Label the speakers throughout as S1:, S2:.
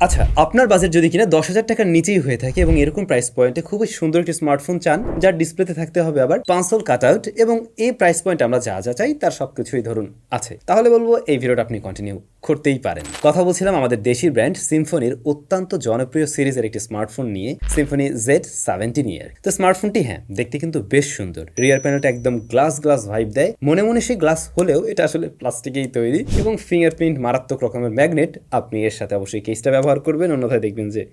S1: আচ্ছা, আপনার বাজেট যদি কিনা 10,000 টাকার নিচেই হয়ে থাকে এবং এরকম প্রাইস পয়েন্টে খুবই সুন্দর একটি স্মার্টফোন চান, যার ডিসপ্লেতে থাকতে হবে আবার পাঁচল কাট আউট, এবং এই প্রাইস পয়েন্ট আমরা যা যা চাই তার সবকিছুই ধরুন আছে, তাহলে বলবো এই ভিডিওটা আপনি কন্টিনিউ করতেই পারেন। কথা বলছিলাম আমাদের দেশি ব্র্যান্ড সিম্ফনির অত্যন্ত জনপ্রিয় সিরিজের একটি স্মার্টফোন নিয়ে, সিম্ফনি Z70 নিয়ে। তো স্মার্টফোনটি হ্যাঁ দেখতে কিন্তু বেশ সুন্দর, রিয়ার প্যানেলটা একদম গ্লাস গ্লাস ভাইব দেয়, মনে মনে সেই গ্লাস হলেও এটা আসলে প্লাস্টিকেই তৈরি, এবং ফিঙ্গারপ্রিন্ট মারাত্মক রকমের ম্যাগনেট। আপনি এর সাথে অবশ্যই কেসটা ব্যবহার করবেন, অন্যথায় দেখবেন যে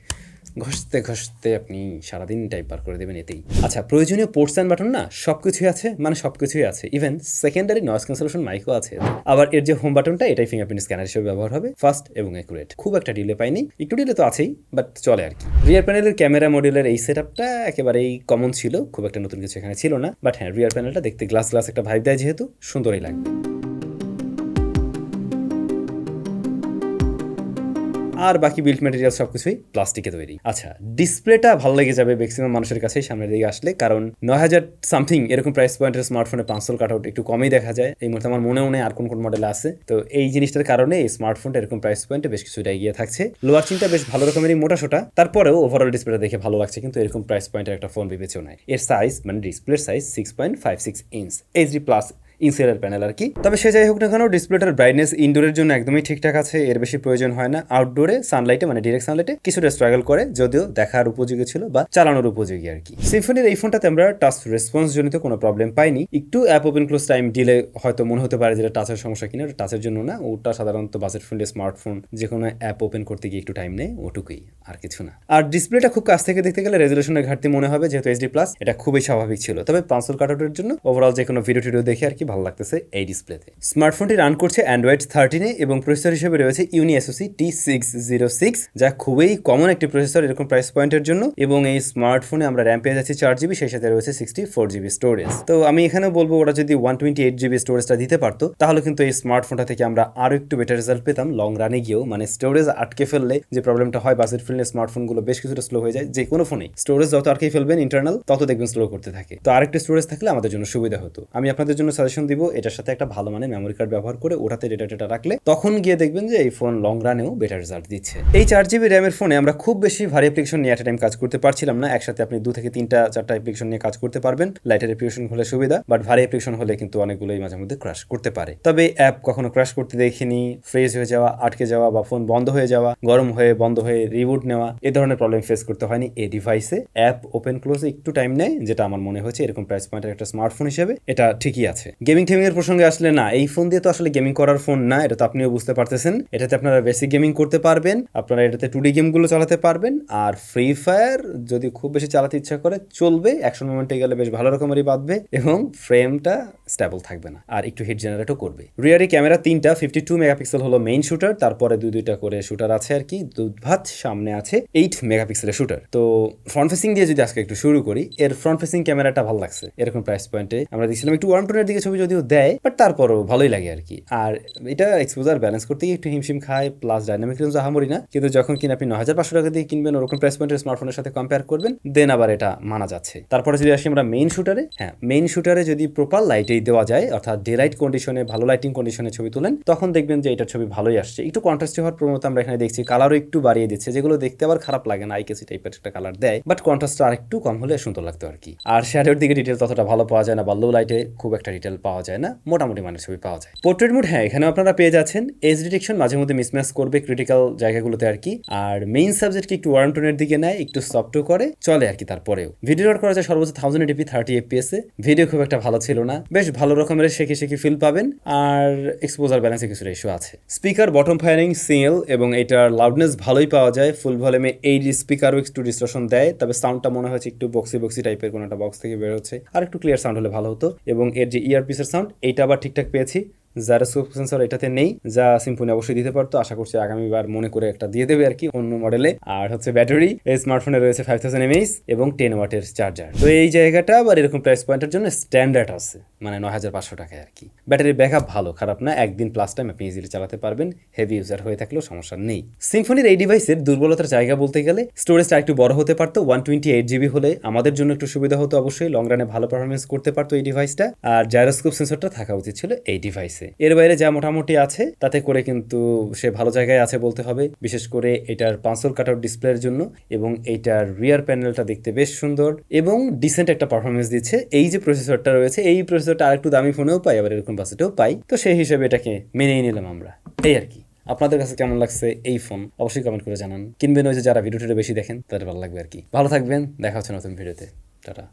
S1: ঘষতে ঘষতে আপনি সারাদিন টাইপ পার করে দেবেন এতেই। আচ্ছা, প্রয়োজনীয় পোর্টস অ্যান্ড বাটন না সবকিছুই আছে, মানে সবকিছুই আছে, ইভেন সেকেন্ডারি নয়েজ ক্যান্সেলেশন মাইকও আছে। আবার এর যে হোম বাটনটা, এটাই ফিঙ্গারপ্রিন্ট স্ক্যানার হিসেবে ব্যবহার হবে, ফাস্ট এবং অ্যাকুরেট। খুব একটা ডিলে পাইনি, একটু ডিলে তো আছেই, বাট চলে আর কি। রিয়ার প্যানেলের ক্যামেরা মডিউলের এই সেটআপটা একেবারেই কমন ছিল, খুব একটা নতুন কিছু এখানে ছিল না, বাট হ্যাঁ রিয়ার প্যানেলটা দেখতে গ্লাস গ্লাস একটা ভাইব দেয়, যেহেতু সুন্দরই লাগবে। আর বাকি বিল্ড ম্যাটেরিয়াল সবকিছুই প্লাস্টিকে তৈরি। আচ্ছা, ডিসপ্লেটা ভালো লেগে যাবে ম্যাক্সিমাম মানুষের কাছে সামনের দিকে আসলে, কারণ 9,000 সামথিং এরকম প্রাইস পয়েন্টের স্মার্টফোনে পাঁচল কাট আউট একটু কমই দেখা যায়। এই মুহূর্তে আমার মনেও নেই আর কোন কোন মডেল আছে। তো এই জিনিসটার কারণে এই স্মার্টফোনটা এরকম প্রাইস পয়েন্টে বেশ কিছুটা এগিয়ে থাকছে। লোয়ার চিনটা বেশ ভালো রকমেরই মোটা সোটা, তারপরেও ওভারঅল ডিসপ্লেটা দেখে ভালো লাগছে, কিন্তু এরকম প্রাইস পয়েন্টের একটা ফোন বিবেচনায় এর সাইজ, মানে ডিসপ্লের সাইজ 6.56 ইঞ্চ এইচডি প্লাস ইনসিয়ার প্যানেল আর কি। তবে সে যাই হোক না কেন, ডিসপ্লেটার ব্রাইটনেস ইনডোরের জন্য একদমই ঠিকঠাক আছে, এর বেশি প্রয়োজন হয় না। আউটডোরে সানলাইটে, মানে ডিরেক্ট সানলাইটে কিছুটা স্ট্রাগল করে, যদিও দেখার উপযোগী ছিল বা চালানোর উপযোগী আর কি। সিম্ফনির এই ফোনটাতে আমরা টাচ রেসপন্স জনিত কোনো প্রবলেম পাইনি। একটু app open close time delay হয়তো মনে হতে পারে যেটা টাচের সমস্যা কিনা, ওটা টাচের জন্য না, ওটা সাধারণত বাজেট ফ্রেন্ডলি স্মার্টফোন যে কোনো অ্যাপ ওপেন করতে গিয়ে একটু টাইম নেয়, ওটুকুই, আর কিছু না। আর ডিসপ্লেটা খুব কাছ থেকে দেখতে গেলে রেজলিউশনের ঘাটতি মনে হবে, যেহেতু এইচডি প্লাস, এটা খুবই স্বাভাবিক ছিল। তবে পাঁচল কাট আউটের জন্য ওভারঅল যে কোনো ভিডিও টিডিও দেখে আর কি ভালো লাগতেছে এই ডিসপ্লেতে। স্মার্টফোনটি রান করছে অ্যান্ড্রয়েড 13-এ এবং প্রসেসর হিসেবে রয়েছে ইউনিএসওসি T606, যা খুবই কমন একটি প্রসেসর এরকম প্রাইস পয়েন্টের জন্য। এবং এই স্মার্টফোনে আমরা র্যাম পেয়ে যাচ্ছি 4GB, সেই সাথে রয়েছে 64GB স্টোরেজ। তো আমি এখানে বলবো ওরা যদি 128GB স্টোরেজটা দিতে পারতো, তাহলে কিন্তু এই স্মার্টফোনটা থেকে আমরা আরো একটু বেটার রেজাল্ট পেতাম লং রানে গিয়েও। মানে স্টোরেজ আটকে ফেললে যে প্রবলেমটা হয় বাজেট ফ্রেন্ডলি স্মার্টফোনগুলো বেশ কিছুটা স্লো হয়ে যায়, যে কোনো ফোনে স্টোরেজ যত আটকে ফেলবেন ইন্টারনাল, তত দেখবেন স্লো করতে থাকে। তো আরেকটা স্টোরেজ থাকলে আমাদের জন্য সুবিধা হতো। আমি আপনাদের জন্য সাজেশন দিব, এটার সাথে একটা ভালো মানের মেমোরি কার্ড ব্যবহার করে ওটাতে ডেটা রাখলে তখন গিয়ে দেখবেন যে এই ফোন লং রানেও বেটার রেজাল্ট দিচ্ছে। এই 4GB র্যামের ফোনে আমরা খুব বেশি ভারী অ্যাপ্লিকেশন নিয়ে একটা টাইম কাজ করতে পারছিলাম না। একসাথে আপনি 2 থেকে 3টা 4টা অ্যাপ্লিকেশন নিয়ে কাজ করতে পারবেন, লাইটার অ্যাপ্লিকেশন হলে সুবিধা, বাট ভারী অ্যাপ্লিকেশন হলে কিন্তু অনেকগুলোই মাঝে মধ্যে ক্র্যাশ করতে পারে। তবে অ্যাপ কখনো ক্র্যাশ করতে দেখিনি, ফ্রিজ হয়ে যাওয়া, আটকে যাওয়া, বা ফোন বন্ধ হয়ে যাওয়া, গরম হয়ে বন্ধ হয়ে রিবুট নেওয়া, এই ধরনের প্রবলেম ফেস করতে হয়নি এই ডিভাইসে। অ্যাপ ওপেন ক্লোজে একটু টাইম নেয়, যেটা আমার মনে হয়েছে এরকম প্রাইস পয়েন্টের একটা স্মার্টফোন হিসেবে এটা ঠিকই আছে। গেমিং টেমিং এর প্রসঙ্গে আসলে না, এই ফোন দিয়ে তো আসলে গেমিং করার ফোন না, এটা তো আপনিও বুঝতে পারতেছেন। এটাতে আপনারা বেসিক গেমিং করতে পারবেন, আপনারা এটাতে 2D গেমগুলো চালাতে পারবেন, আর ফ্রি ফায়ার যদি খুব বেশি চালাতে ইচ্ছা করে চলবে, অ্যাকশন মোমেন্টে গেলে বেশ ভালো রকমেরই বাঁধবে এবং ফ্রেমটা স্টেবল থাকবে না, আর একটু হিট জেনারেটও করবে। রিয়ারি ক্যামেরা 3টা, 52 মেগাপিক্সেল হলো মেইন শুটার, তারপরে 2টা করে শুটার আছে আর কি। দুধভাত সামনে আছে 8 মেগাপিক্সেলের শুটার। তো ফ্রন্ট ফেসিং দিয়ে যদি আজকে একটু শুরু করি, এর ফ্রন্ট ফেসিং ক্যামেরাটা ভালো লাগছে এরকম প্রাইস পয়েন্টে। আমরা দেখছিলাম একটু ওয়ার্ম টোনের দিকে ছবি যদিও দেয়, বাট তারপরও ভালোই লাগে আর কি। আর এটা এক্সপোজার ব্যালেন্স করতে গিয়ে একটু হিমশিম খায়, প্লাস ডাইনামিক রেঞ্জ আহামরি না, কিন্তু যখন কিনা আপনি 9,500 টাকা দিয়ে কিনবেন, ওরকম প্রাইস পয়েন্টের স্মার্টফোনের সাথে কম্পেয়ার করবেন, দেন আবার এটা মানা যাচ্ছে। তারপরে যদি আসি আমরা মেইন শুটারে, হ্যাঁ মেইন শুটারে যদি প্রপার লাইটেই দেওয়া যায়, অর্থাৎ ডে লাইট কন্ডিশনে, ভালো লাইটিং কন্ডিশনে ছবি তুলেন, তখন দেখবেন যে এটার ছবি ভালোই আসছে। একটু কন্ট্রাস্ট হওয়ার প্রবণতা আমরা এখানে দেখছি, কালারও একটু বাড়িয়ে দিচ্ছে, যেগুলো দেখতে আবার খারাপ লাগে না, আইকেসি টাইপের একটা কালার দেয়, বাট কন্ট্রাস্টটা আরেকটু কম হলে সুন্দর লাগতো আর কি। আর শ্যাডোর দিকে ডিটেল ততটা ভালো পাওয়া যায় না, বা লো লাইটে খুব একটা ডিটেল পাওয়া যায় না, মোটামুটি মানের ছবি পাওয়া যায়। পোর্ট্রেট মোড, হ্যাঁ এখানে আপনারা পেয়ে যাচ্ছেন। এজ ডিটেকশন মাঝে মধ্যে মিসম্যাচ করবে ক্রিটিক্যাল জায়গাগুলোতে আর কি। আর মেইন সাবজেক্টকে একটু ওয়ার্ম টোনের দিকে নেয়, একটু সফটও করে, চলে আর কি। তারপরেও ভিডিও রেকর্ড করা যায় সর্বোচ্চ 1080p 30fps এ। ভিডিও খুব একটা ভালো ছিল না, বেশ ভালো রকমের শেখে ফিল পাবেন, আর এক্সপোজার ব্যালেন্সে কিছুটা ইস্যু আছে। স্পিকার বটম ফায়ারিং সিঙ্গেল, এবং এটার লাউডনেস ভালোই পাওয়া যায়, ফুল ভলিউমে এই স্পিকারও একটু ডিস্ট্রশন দেয়, তবে সাউন্ডটা মনে হচ্ছে একটু বক্সি টাইপের কোনো একটা বক্স থেকে বের হচ্ছে, আর একটু ক্লিয়ার সাউন্ড হলে ভালো হতো। এবং এর যে ইয়ারপিসের সাউন্ড, এইটা আবার ঠিকঠাক পেয়েছি, জাইরোস্কোপ সেন্সর এটাতে নেই, যা সিম্ফনি অবশ্যই দিতে পারতো, আশা করছি আগামীবার মনে করে একটা দিয়ে দেবে আর কি অন্য মডেলে। আর হচ্ছে ব্যাটারি, এই স্মার্টফোনে রয়েছে 5000 mAh এবং 10 ওয়াটের চার্জার। তো এই জায়গাটা আবার এরকম প্রাইস পয়েন্টের জন্য স্ট্যান্ডার্ড আছে, মানে 9500 টাকায় আর কি। ব্যাটারির ব্যাকআপ ভালো, খারাপ না, একদিন প্লাস টাইম আপনি ইজিলি চালাতে পারবেন, হেভি ইউজার হয়ে থাকলেও সমস্যা নেই। সিম্ফনির এই ডিভাইসের দুর্বলতার জায়গা বলতে গেলে স্টোরেজটা একটু বড় হতে পারতো, 128 GB হলে আমাদের জন্য একটু সুবিধা হতো, অবশ্যই লং রানে ভালো পারফরমেন্স করতে পারতো এই ডিভাইসটা। আর জাইরোস্কোপ সেন্সরটা থাকা উচিত ছিল এই ডিভাইসে। এর বাইরে যা মোটামুটি আছে তাতে করে কিন্তু সে ভালো জায়গায় আছে বলতে হবে, বিশেষ করে এটার পাঁচল কাটআউট ডিসপ্লের জন্য, এবং এইটার রিয়ার প্যানেলটা দেখতে বেশ সুন্দর এবং ডিসেন্ট একটা পারফরমেন্স দিচ্ছে। এই যে প্রসেসরটা রয়েছে, এই প্রসেসরটা আরেকটু দামি ফোনেও পাই, আবার এরকম বাজেটেও পাই, তো সেই হিসেবে এটাকে মেনেই নিলাম আমরা, এই আর কি। আপনাদের কাছে কেমন লাগছে এই ফোন অবশ্যই কমেন্ট করে জানান। কিনবেন ওই যে যারা ভিডিওটা বেশি দেখেন তাদের ভালো লাগবে আর কি। ভালো থাকবেন, দেখা হচ্ছে নতুন ভিডিওতে, টাটা।